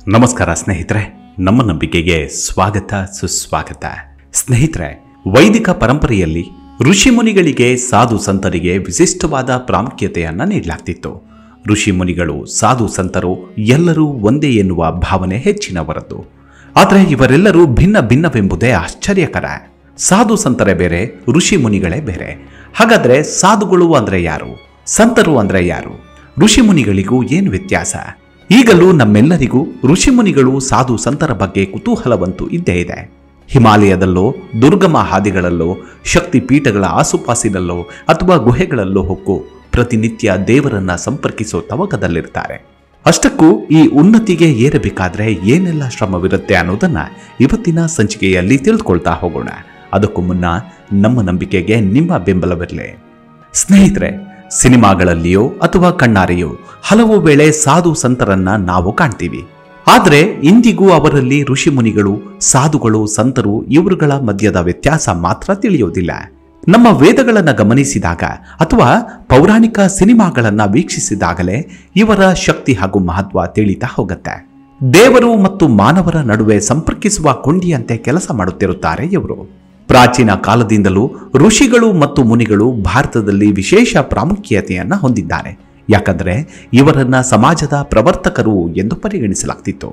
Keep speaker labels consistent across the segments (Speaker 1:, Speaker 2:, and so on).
Speaker 1: ನಮಸ್ಕಾರ ಸ್ನೇಹಿತರೆ, ನಮ್ಮ ನಂಬಿಕೆಗೆ ಸ್ವಾಗತ ಸುಸ್ವಾಗತ. ಸ್ನೇಹಿತರೆ, ವೈದಿಕ ಪರಂಪರೆಯಲ್ಲಿ ಋಷಿಮುನಿಗಳಿಗೆ ಸಾಧು ಸಂತರಿಗೆ ವಿಶಿಷ್ಟವಾದ ಪ್ರಾಮುಖ್ಯತೆಯನ್ನು ನೀಡಲಾಗ್ತಿತ್ತು. ಋಷಿಮುನಿಗಳು ಸಾಧು ಸಂತರು ಎಲ್ಲರೂ ಒಂದೇ ಎನ್ನುವ ಭಾವನೆ ಹೆಚ್ಚಿನವರದ್ದು. ಆದರೆ ಇವರೆಲ್ಲರೂ ಭಿನ್ನ ಭಿನ್ನವೆಂಬುದೇ ಆಶ್ಚರ್ಯಕರ. ಸಾಧು ಸಂತರೇ ಬೇರೆ, ಋಷಿಮುನಿಗಳೇ ಬೇರೆ. ಹಾಗಾದ್ರೆ ಸಾಧುಗಳು ಅಂದ್ರೆ ಯಾರು, ಸಂತರು ಅಂದ್ರೆ ಯಾರು, ಋಷಿಮುನಿಗಳಿಗೂ ಏನು ವ್ಯತ್ಯಾಸ? ಈಗಲೂ ನಮ್ಮೆಲ್ಲರಿಗೂ ಋಷಿಮುನಿಗಳು ಸಾಧು ಸಂತರ ಬಗ್ಗೆ ಕುತೂಹಲವಂತೂ ಇದ್ದೇ ಇದೆ. ಹಿಮಾಲಯದಲ್ಲೋ, ದುರ್ಗಮ ಹಾದಿಗಳಲ್ಲೋ, ಶಕ್ತಿ ಪೀಠಗಳ ಆಸುಪಾಸಿನಲ್ಲೋ ಅಥವಾ ಗುಹೆಗಳಲ್ಲೋ ಹೊಕ್ಕು ಪ್ರತಿನಿತ್ಯ ದೇವರನ್ನ ಸಂಪರ್ಕಿಸೋ ತವಕದಲ್ಲಿರ್ತಾರೆ. ಅಷ್ಟಕ್ಕೂ ಈ ಉನ್ನತಿಗೆ ಏರಬೇಕಾದ್ರೆ ಏನೆಲ್ಲ ಶ್ರಮವಿರುತ್ತೆ ಅನ್ನೋದನ್ನ ಇವತ್ತಿನ ಸಂಚಿಕೆಯಲ್ಲಿ ತಿಳಿದುಕೊಳ್ತಾ ಹೋಗೋಣ. ಅದಕ್ಕೂ ಮುನ್ನ ನಮ್ಮ ನಂಬಿಕೆಗೆ ನಿಮ್ಮ ಬೆಂಬಲವಿರಲಿ. ಸ್ನೇಹಿತರೆ, ಸಿನಿಮಾಗಳಲ್ಲಿಯೋ ಅಥವಾ ಕಣ್ಣಾರೆಯೋ ಹಲವು ವೇಳೆ ಸಾಧು ಸಂತರನ್ನ ನಾವು ಕಾಣ್ತೀವಿ. ಆದರೆ ಇಂದಿಗೂ ಅವರಲ್ಲಿ ಋಷಿಮುನಿಗಳು, ಸಾಧುಗಳು, ಸಂತರು ಇವರುಗಳ ಮಧ್ಯದ ವ್ಯತ್ಯಾಸ ಮಾತ್ರ ತಿಳಿಯೋದಿಲ್ಲ. ನಮ್ಮ ವೇದಗಳನ್ನು ಗಮನಿಸಿದಾಗ ಅಥವಾ ಪೌರಾಣಿಕ ಸಿನಿಮಾಗಳನ್ನ ವೀಕ್ಷಿಸಿದಾಗಲೇ ಇವರ ಶಕ್ತಿ ಹಾಗೂ ಮಹತ್ವ ತಿಳಿತಾ ಹೋಗುತ್ತೆ. ದೇವರು ಮತ್ತು ಮಾನವರ ನಡುವೆ ಸಂಪರ್ಕಿಸುವ ಕೊಂಡಿಯಂತೆ ಕೆಲಸ ಮಾಡುತ್ತಿರುತ್ತಾರೆ ಇವರು. ಪ್ರಾಚೀನ ಕಾಲದಿಂದಲೂ ಋಷಿಗಳು ಮತ್ತು ಮುನಿಗಳು ಭಾರತದಲ್ಲಿ ವಿಶೇಷ ಪ್ರಾಮುಖ್ಯತೆಯನ್ನು ಹೊಂದಿದ್ದಾರೆ. ಯಾಕಂದರೆ ಇವರನ್ನ ಸಮಾಜದ ಪ್ರವರ್ತಕರು ಎಂದು ಪರಿಗಣಿಸಲಾಗ್ತಿತ್ತು.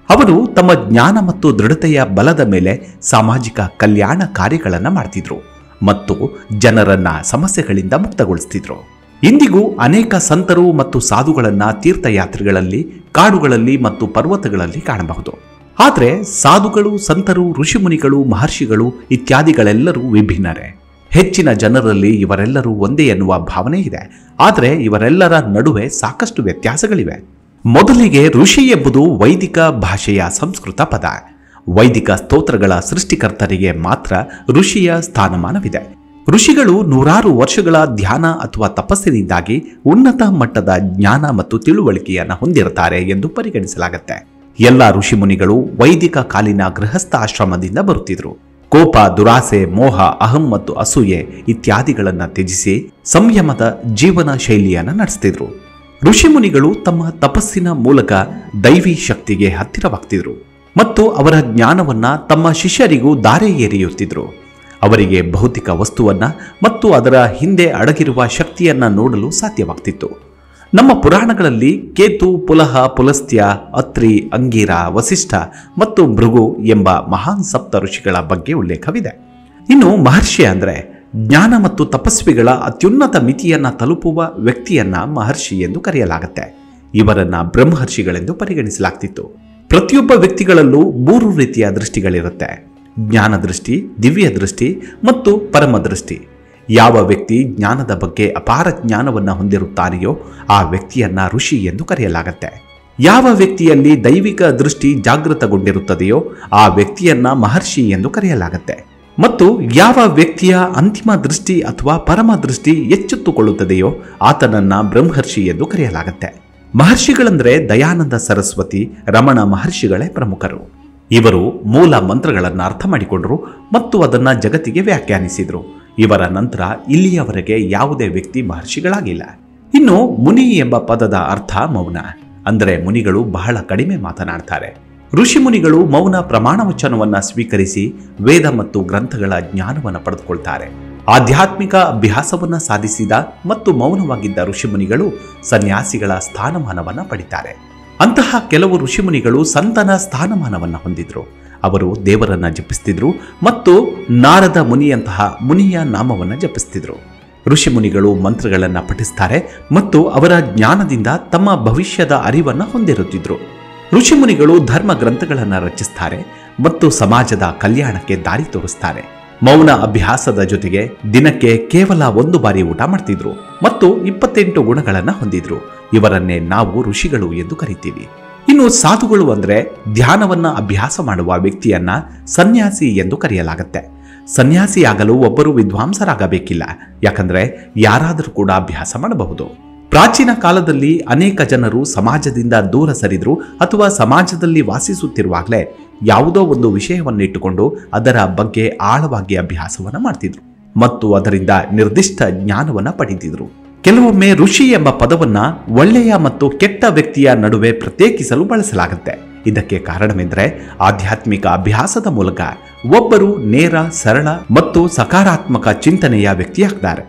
Speaker 1: ಅವರು ತಮ್ಮ ಜ್ಞಾನ ಮತ್ತು ದೃಢತೆಯ ಬಲದ ಮೇಲೆ ಸಾಮಾಜಿಕ ಕಲ್ಯಾಣ ಕಾರ್ಯಗಳನ್ನು ಮಾಡ್ತಿದ್ರು ಮತ್ತು ಜನರನ್ನ ಸಮಸ್ಯೆಗಳಿಂದ ಮುಕ್ತಗೊಳಿಸ್ತಿದ್ರು. ಇಂದಿಗೂ ಅನೇಕ ಸಂತರು ಮತ್ತು ಸಾಧುಗಳನ್ನ ತೀರ್ಥಯಾತ್ರೆಗಳಲ್ಲಿ, ಕಾಡುಗಳಲ್ಲಿ ಮತ್ತು ಪರ್ವತಗಳಲ್ಲಿ ಕಾಣಬಹುದು. ಆದರೆ ಸಾಧುಗಳು, ಸಂತರು, ಋಷಿಮುನಿಗಳು, ಮಹರ್ಷಿಗಳು ಇತ್ಯಾದಿಗಳೆಲ್ಲರೂ ವಿಭಿನ್ನರೇ. ಹೆಚ್ಚಿನ ಜನರಲ್ಲಿ ಇವರೆಲ್ಲರೂ ಒಂದೇ ಎನ್ನುವ ಭಾವನೆ ಇದೆ. ಆದರೆ ಇವರೆಲ್ಲರ ನಡುವೆ ಸಾಕಷ್ಟು ವ್ಯತ್ಯಾಸಗಳಿವೆ. ಮೊದಲಿಗೆ ಋಷಿ ಎಂಬುದು ವೈದಿಕ ಭಾಷೆಯ ಸಂಸ್ಕೃತ ಪದ. ವೈದಿಕ ಸ್ತೋತ್ರಗಳ ಸೃಷ್ಟಿಕರ್ತರಿಗೆ ಮಾತ್ರ ಋಷಿಯ ಸ್ಥಾನಮಾನವಿದೆ. ಋಷಿಗಳು ನೂರಾರು ವರ್ಷಗಳ ಧ್ಯಾನ ಅಥವಾ ತಪಸ್ಸಿನಿಂದಾಗಿ ಉನ್ನತ ಮಟ್ಟದ ಜ್ಞಾನ ಮತ್ತು ತಿಳುವಳಿಕೆಯನ್ನು ಹೊಂದಿರುತ್ತಾರೆ ಎಂದು ಪರಿಗಣಿಸಲಾಗುತ್ತೆ. ಎಲ್ಲ ಋಷಿಮುನಿಗಳು ವೈದಿಕ ಕಾಲಿನ ಗೃಹಸ್ಥ ಆಶ್ರಮದಿಂದ ಬರುತ್ತಿದ್ರು. ಕೋಪ, ದುರಾಸೆ, ಮೋಹ, ಅಹಂ ಮತ್ತು ಅಸೂಯೆ ಇತ್ಯಾದಿಗಳನ್ನು ತ್ಯಜಿಸಿ ಸಂಯಮದ ಜೀವನ ಶೈಲಿಯನ್ನು ನಡೆಸ್ತಿದ್ರು. ಋಷಿಮುನಿಗಳು ತಮ್ಮ ತಪಸ್ಸಿನ ಮೂಲಕ ದೈವಿ ಶಕ್ತಿಗೆ ಹತ್ತಿರವಾಗ್ತಿದ್ರು ಮತ್ತು ಅವರ ಜ್ಞಾನವನ್ನ ತಮ್ಮ ಶಿಷ್ಯರಿಗೂ ದಾರೆ ಎರೆಯುತ್ತಿದ್ರು. ಅವರಿಗೆ ಭೌತಿಕ ವಸ್ತುವನ್ನ ಮತ್ತು ಅದರ ಹಿಂದೆ ಅಡಗಿರುವ ಶಕ್ತಿಯನ್ನ ನೋಡಲು ಸಾಧ್ಯವಾಗ್ತಿತ್ತು. ನಮ್ಮ ಪುರಾಣಗಳಲ್ಲಿ ಕೇತು, ಪುಲಹ, ಪುಲಸ್ತ್ಯ, ಅತ್ರಿ, ಅಂಗೀರ, ವಸಿಷ್ಠ ಮತ್ತು ಭೃಗು ಎಂಬ ಮಹಾನ್ ಸಪ್ತ ಋಷಿಗಳ ಬಗ್ಗೆ ಉಲ್ಲೇಖವಿದೆ. ಇನ್ನು ಮಹರ್ಷಿ ಅಂದರೆ ಜ್ಞಾನ ಮತ್ತು ತಪಸ್ವಿಗಳ ಅತ್ಯುನ್ನತ ಮಿತಿಯನ್ನ ತಲುಪುವ ವ್ಯಕ್ತಿಯನ್ನ ಮಹರ್ಷಿ ಎಂದು ಕರೆಯಲಾಗುತ್ತೆ. ಇವರನ್ನ ಬ್ರಹ್ಮರ್ಷಿಗಳೆಂದು ಪರಿಗಣಿಸಲಾಗ್ತಿತ್ತು. ಪ್ರತಿಯೊಬ್ಬ ವ್ಯಕ್ತಿಗಳಲ್ಲೂ 3 ರೀತಿಯ ದೃಷ್ಟಿಗಳಿರುತ್ತೆ: ಜ್ಞಾನ ದೃಷ್ಟಿ, ದಿವ್ಯ ದೃಷ್ಟಿ ಮತ್ತು ಪರಮ ದೃಷ್ಟಿ. ಯಾವ ವ್ಯಕ್ತಿ ಜ್ಞಾನದ ಬಗ್ಗೆ ಅಪಾರ ಜ್ಞಾನವನ್ನು ಹೊಂದಿರುತ್ತಾನೆಯೋ ಆ ವ್ಯಕ್ತಿಯನ್ನ ಋಷಿ ಎಂದು ಕರೆಯಲಾಗುತ್ತೆ. ಯಾವ ವ್ಯಕ್ತಿಯಲ್ಲಿ ದೈವಿಕ ದೃಷ್ಟಿ ಜಾಗೃತಗೊಂಡಿರುತ್ತದೆಯೋ ಆ ವ್ಯಕ್ತಿಯನ್ನ ಮಹರ್ಷಿ ಎಂದು ಕರೆಯಲಾಗುತ್ತೆ. ಮತ್ತು ಯಾವ ವ್ಯಕ್ತಿಯ ಅಂತಿಮ ದೃಷ್ಟಿ ಅಥವಾ ಪರಮ ದೃಷ್ಟಿ ಎಚ್ಚೆತ್ತುಕೊಳ್ಳುತ್ತದೆಯೋ ಆತನನ್ನ ಬ್ರಹ್ಮರ್ಷಿ ಎಂದು ಕರೆಯಲಾಗುತ್ತೆ. ಮಹರ್ಷಿಗಳಂದ್ರೆ ದಯಾನಂದ ಸರಸ್ವತಿ, ರಮಣ ಮಹರ್ಷಿಗಳೇ ಪ್ರಮುಖರು. ಇವರು ಮೂಲ ಮಂತ್ರಗಳನ್ನು ಅರ್ಥ ಮಾಡಿಕೊಂಡರು ಮತ್ತು ಅದನ್ನ ಜಗತ್ತಿಗೆ ವ್ಯಾಖ್ಯಾನಿಸಿದ್ರು. ಇವರ ನಂತರ ಇಲ್ಲಿಯವರೆಗೆ ಯಾವುದೇ ವ್ಯಕ್ತಿ ಮಹರ್ಷಿಗಳಾಗಿಲ್ಲ. ಇನ್ನು ಮುನಿ ಎಂಬ ಪದದ ಅರ್ಥ ಮೌನ, ಅಂದರೆ ಮುನಿಗಳು ಬಹಳ ಕಡಿಮೆ ಮಾತನಾಡ್ತಾರೆ. ಋಷಿಮುನಿಗಳು ಮೌನ ಪ್ರಮಾಣವಚನವನ್ನ ಸ್ವೀಕರಿಸಿ ವೇದ ಮತ್ತು ಗ್ರಂಥಗಳ ಜ್ಞಾನವನ್ನು ಪಡೆದುಕೊಳ್ತಾರೆ. ಆಧ್ಯಾತ್ಮಿಕ ಅಭ್ಯಾಸವನ್ನ ಸಾಧಿಸಿದ ಮತ್ತು ಮೌನವಾಗಿದ್ದ ಋಷಿಮುನಿಗಳು ಸನ್ಯಾಸಿಗಳ ಸ್ಥಾನಮಾನವನ್ನ ಪಡಿತಾರೆ. ಅಂತಹ ಕೆಲವು ಋಷಿಮುನಿಗಳು ಸಂತನ ಸ್ಥಾನಮಾನವನ್ನ ಹೊಂದಿದ್ರು. ಅವರು ದೇವರನ್ನ ಜಪಿಸ್ತಿದ್ರು ಮತ್ತು ನಾರದ ಮುನಿಯಂತಹ ಮುನಿಯ ನಾಮವನ್ನು ಜಪಿಸ್ತಿದ್ರು. ಋಷಿಮುನಿಗಳು ಮಂತ್ರಗಳನ್ನು ಪಠಿಸ್ತಾರೆ ಮತ್ತು ಅವರ ಜ್ಞಾನದಿಂದ ತಮ್ಮ ಭವಿಷ್ಯದ ಅರಿವನ್ನು ಹೊಂದಿರುತ್ತಿದ್ರು. ಋಷಿಮುನಿಗಳು ಧರ್ಮ ಗ್ರಂಥಗಳನ್ನು ರಚಿಸ್ತಾರೆ ಮತ್ತು ಸಮಾಜದ ಕಲ್ಯಾಣಕ್ಕೆ ದಾರಿ ತೋರಿಸ್ತಾರೆ. ಮೌನ ಅಭ್ಯಾಸದ ಜೊತೆಗೆ ದಿನಕ್ಕೆ ಕೇವಲ 1 ಬಾರಿ ಊಟ ಮಾಡ್ತಿದ್ರು ಮತ್ತು 28 ಗುಣಗಳನ್ನು ಹೊಂದಿದ್ರು. ಇವರನ್ನೇ ನಾವು ಋಷಿಗಳು ಎಂದು ಕರಿತೀವಿ. ಇನ್ನು ಸಾಧುಗಳು ಅಂದ್ರೆ ಧ್ಯಾನವನ್ನ ಅಭ್ಯಾಸ ಮಾಡುವ ವ್ಯಕ್ತಿಯನ್ನ ಸನ್ಯಾಸಿ ಎಂದು ಕರೆಯಲಾಗುತ್ತೆ. ಸನ್ಯಾಸಿಯಾಗಲು ಒಬ್ಬರು ವಿದ್ವಾಂಸರಾಗಬೇಕಿಲ್ಲ, ಯಾಕಂದ್ರೆ ಯಾರಾದರೂ ಕೂಡ ಅಭ್ಯಾಸ ಮಾಡಬಹುದು. ಪ್ರಾಚೀನ ಕಾಲದಲ್ಲಿ ಅನೇಕ ಜನರು ಸಮಾಜದಿಂದ ದೂರ ಸರಿದ್ರು ಅಥವಾ ಸಮಾಜದಲ್ಲಿ ವಾಸಿಸುತ್ತಿರುವಾಗಲೇ ಯಾವುದೋ ಒಂದು ವಿಷಯವನ್ನಿಟ್ಟುಕೊಂಡು ಅದರ ಬಗ್ಗೆ ಆಳವಾಗಿ ಅಭ್ಯಾಸವನ್ನ ಮಾಡ್ತಿದ್ರು ಮತ್ತು ಅದರಿಂದ ನಿರ್ದಿಷ್ಟ ಜ್ಞಾನವನ್ನ ಪಡೆದಿದ್ರು. ಕೆಲವೊಮ್ಮೆ ಋಷಿ ಎಂಬ ಪದವನ್ನ ಒಳ್ಳೆಯ ಮತ್ತು ಕೆಟ್ಟ ವ್ಯಕ್ತಿಯ ನಡುವೆ ಪ್ರತ್ಯೇಕಿಸಲು ಬಳಸಲಾಗುತ್ತೆ. ಇದಕ್ಕೆ ಕಾರಣವೆಂದರೆ ಆಧ್ಯಾತ್ಮಿಕ ಅಭ್ಯಾಸದ ಮೂಲಕ ಒಬ್ಬರು ನೇರ, ಸರಳ ಮತ್ತು ಸಕಾರಾತ್ಮಕ ಚಿಂತನೆಯ ವ್ಯಕ್ತಿಯಾಗ್ತಾರೆ.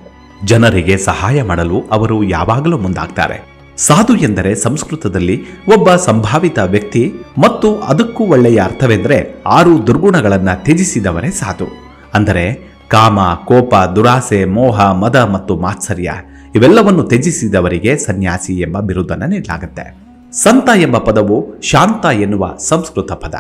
Speaker 1: ಜನರಿಗೆ ಸಹಾಯ ಮಾಡಲು ಅವರು ಯಾವಾಗಲೂ ಮುಂದಾಗ್ತಾರೆ. ಸಾಧು ಎಂದರೆ ಸಂಸ್ಕೃತದಲ್ಲಿ ಒಬ್ಬ ಸಂಭಾವಿತ ವ್ಯಕ್ತಿ ಮತ್ತು ಅದಕ್ಕೂ ಒಳ್ಳೆಯ ಅರ್ಥವೆಂದರೆ 6 ದುರ್ಗುಣಗಳನ್ನು ತ್ಯಜಿಸಿದವರೇ ಸಾಧು. ಅಂದರೆ ಕಾಮ, ಕೋಪ, ದುರಾಸೆ, ಮೋಹ, ಮದ ಮತ್ತು ಮಾತ್ಸರ್ಯ ಇವೆಲ್ಲವನ್ನು ತ್ಯಜಿಸಿದವರಿಗೆ ಸನ್ಯಾಸಿ ಎಂಬ ಬಿರುದನ್ನು ನೀಡಲಾಗುತ್ತೆ. ಸಂತ ಎಂಬ ಪದವು ಶಾಂತ ಎನ್ನುವ ಸಂಸ್ಕೃತ ಪದ.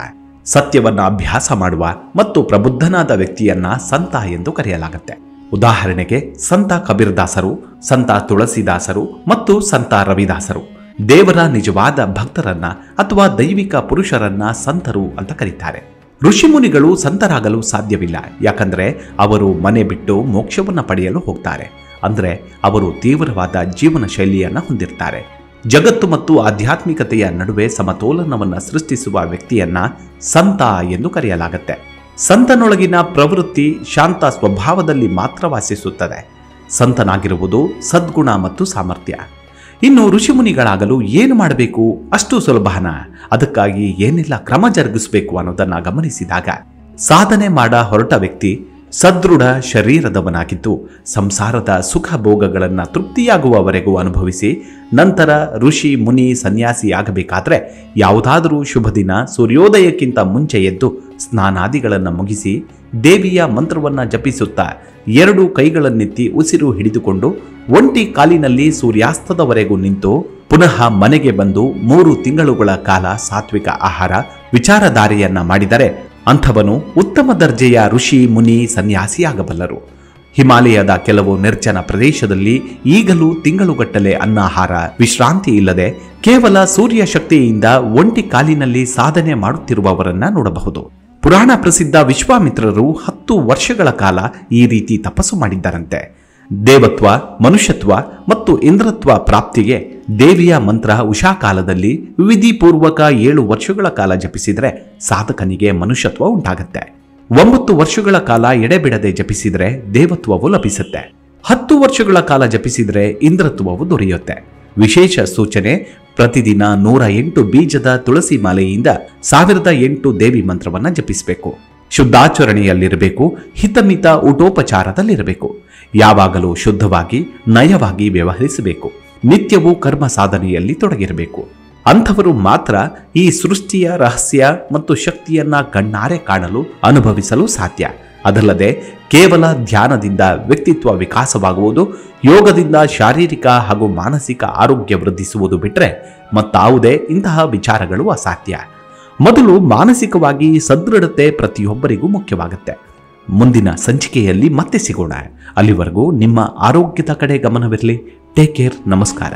Speaker 1: ಸತ್ಯವನ್ನ ಅಭ್ಯಾಸ ಮಾಡುವ ಮತ್ತು ಪ್ರಬುದ್ಧನಾದ ವ್ಯಕ್ತಿಯನ್ನ ಸಂತ ಎಂದು ಕರೆಯಲಾಗುತ್ತೆ. ಉದಾಹರಣೆಗೆ ಸಂತ ಕಬೀರದಾಸರು, ಸಂತ ತುಳಸಿದಾಸರು ಮತ್ತು ಸಂತ ರವಿದಾಸರು ದೇವರ ನಿಜವಾದ ಭಕ್ತರನ್ನ ಅಥವಾ ದೈವಿಕ ಪುರುಷರನ್ನ ಸಂತರು ಅಂತ ಕರೀತಾರೆ. ಋಷಿಮುನಿಗಳು ಸಂತರಾಗಲು ಸಾಧ್ಯವಿಲ್ಲ, ಯಾಕಂದ್ರೆ ಅವರು ಮನೆ ಬಿಟ್ಟು ಮೋಕ್ಷವನ್ನು ಪಡೆಯಲು ಹೋಗ್ತಾರೆ. ಅಂದ್ರೆ ಅವರು ತೀವ್ರವಾದ ಜೀವನ ಶೈಲಿಯನ್ನು ಹೊಂದಿರ್ತಾರೆ. ಜಗತ್ತು ಮತ್ತು ಆಧ್ಯಾತ್ಮಿಕತೆಯ ನಡುವೆ ಸಮತೋಲನವನ್ನು ಸೃಷ್ಟಿಸುವ ವ್ಯಕ್ತಿಯನ್ನ ಸಂತ ಎಂದು ಕರೆಯಲಾಗುತ್ತೆ. ಸಂತನೊಳಗಿನ ಪ್ರವೃತ್ತಿ ಶಾಂತ ಸ್ವಭಾವದಲ್ಲಿ ಮಾತ್ರ ವಾಸಿಸುತ್ತದೆ. ಸಂತನಾಗಿರುವುದು ಸದ್ಗುಣ ಮತ್ತು ಸಾಮರ್ಥ್ಯ. ಇನ್ನು ಋಷಿಮುನಿಗಳಾಗಲು ಏನು ಮಾಡಬೇಕು? ಅಷ್ಟು ಸುಲಭನ? ಅದಕ್ಕಾಗಿ ಏನೆಲ್ಲ ಕ್ರಮ ಜರುಗಿಸಬೇಕು ಅನ್ನೋದನ್ನ ಗಮನಿಸಿದಾಗ ಸಾಧನೆ ಮಾಡ ಹೊರಟ ವ್ಯಕ್ತಿ ಸದೃಢ ಶರೀರದವನಾಗಿದ್ದು ಸಂಸಾರದ ಸುಖ ಭೋಗಗಳನ್ನು ತೃಪ್ತಿಯಾಗುವವರೆಗೂ ಅನುಭವಿಸಿ ನಂತರ ಋಷಿ, ಮುನಿ, ಸನ್ಯಾಸಿಯಾಗಬೇಕಾದ್ರೆ ಯಾವುದಾದರೂ ಶುಭ ದಿನ ಸೂರ್ಯೋದಯಕ್ಕಿಂತ ಮುಂಚೆ ಎದ್ದು ಸ್ನಾನಾದಿಗಳನ್ನು ಮುಗಿಸಿ ದೇವಿಯ ಮಂತ್ರವನ್ನು ಜಪಿಸುತ್ತಾ 2 ಕೈಗಳನ್ನೆತ್ತಿ ಉಸಿರು ಹಿಡಿದುಕೊಂಡು ಒಂಟಿ ಕಾಲಿನಲ್ಲಿ ಸೂರ್ಯಾಸ್ತದವರೆಗೂ ನಿಂತು ಪುನಃ ಮನೆಗೆ ಬಂದು 3 ತಿಂಗಳುಗಳ ಕಾಲ ಸಾತ್ವಿಕ ಆಹಾರ ವಿಚಾರಧಾರೆಯನ್ನ ಮಾಡಿದರೆ ಅಂಥವನು ಉತ್ತಮ ದರ್ಜೆಯ ಋಷಿ, ಮುನಿ, ಸನ್ಯಾಸಿಯಾಗಬಲ್ಲರು. ಹಿಮಾಲಯದ ಕೆಲವು ನಿರ್ಜನ ಪ್ರದೇಶದಲ್ಲಿ ಈಗಲೂ ತಿಂಗಳುಗಟ್ಟಲೆ ಅನ್ನಾಹಾರ ವಿಶ್ರಾಂತಿ ಇಲ್ಲದೆ ಕೇವಲ ಸೂರ್ಯ ಶಕ್ತಿಯಿಂದ ಒಂಟಿ ಕಾಲಿನಲ್ಲಿ ಸಾಧನೆ ಮಾಡುತ್ತಿರುವವರನ್ನ ನೋಡಬಹುದು. ಪುರಾಣ ಪ್ರಸಿದ್ಧ ವಿಶ್ವಾಮಿತ್ರರು 10 ವರ್ಷಗಳ ಕಾಲ ಈ ರೀತಿ ತಪಸ್ಸು ಮಾಡಿದ್ದರಂತೆ. ದೇವತ್ವ, ಮನುಷ್ಯತ್ವ ಮತ್ತು ಇಂದ್ರತ್ವ ಪ್ರಾಪ್ತಿಗೆ ದೇವಿಯ ಮಂತ್ರ ಉಷಾಕಾಲದಲ್ಲಿ ವಿಧಿಪೂರ್ವಕ 7 ವರ್ಷಗಳ ಕಾಲ ಜಪಿಸಿದರೆ ಸಾಧಕನಿಗೆ ಮನುಷ್ಯತ್ವ ಉಂಟಾಗುತ್ತೆ. 9 ವರ್ಷಗಳ ಕಾಲ ಎಡೆಬಿಡದೆ ಜಪಿಸಿದರೆ ದೇವತ್ವವು ಲಭಿಸುತ್ತೆ. 10 ವರ್ಷಗಳ ಕಾಲ ಜಪಿಸಿದರೆ ಇಂದ್ರತ್ವವು ದೊರೆಯುತ್ತೆ. ವಿಶೇಷ ಸೂಚನೆ: ಪ್ರತಿದಿನ 108 ಬೀಜದ ತುಳಸಿ ಮಾಲೆಯಿಂದ 1008 ದೇವಿ ಮಂತ್ರವನ್ನ ಜಪಿಸಬೇಕು. ಶುದ್ಧಾಚರಣೆಯಲ್ಲಿರಬೇಕು. ಹಿತಮಿತ ಊಟೋಪಚಾರದಲ್ಲಿರಬೇಕು. ಯಾವಾಗಲೂ ಶುದ್ಧವಾಗಿ, ನಯವಾಗಿ ವ್ಯವಹರಿಸಬೇಕು. ನಿತ್ಯವೂ ಕರ್ಮ ಸಾಧನೆಯಲ್ಲಿ ತೊಡಗಿರಬೇಕು. ಅಂಥವರು ಮಾತ್ರ ಈ ಸೃಷ್ಟಿಯ ರಹಸ್ಯ ಮತ್ತು ಶಕ್ತಿಯನ್ನ ಕಣ್ಣಾರೆ ಕಾಣಲು, ಅನುಭವಿಸಲು ಸಾಧ್ಯ. ಅದಲ್ಲದೆ ಕೇವಲ ಧ್ಯಾನದಿಂದ ವ್ಯಕ್ತಿತ್ವ ವಿಕಾಸವಾಗುವುದು, ಯೋಗದಿಂದ ಶಾರೀರಿಕ ಹಾಗೂ ಮಾನಸಿಕ ಆರೋಗ್ಯ ವೃದ್ಧಿಸುವುದು ಬಿಟ್ಟರೆ ಮತ್ತಾವುದೇ ಇಂತಹ ವಿಚಾರಗಳು ಅಸಾಧ್ಯ. ಮೊದಲು ಮಾನಸಿಕವಾಗಿ ಸದೃಢತೆ ಪ್ರತಿಯೊಬ್ಬರಿಗೂ ಮುಖ್ಯವಾಗುತ್ತೆ. ಮುಂದಿನ ಸಂಚಿಕೆಯಲ್ಲಿ ಮತ್ತೆ ಸಿಗೋಣ. ಅಲ್ಲಿವರೆಗೂ ನಿಮ್ಮ ಆರೋಗ್ಯದ ಕಡೆ ಗಮನವಿರಲಿ. Take care. ನಮಸ್ಕಾರ.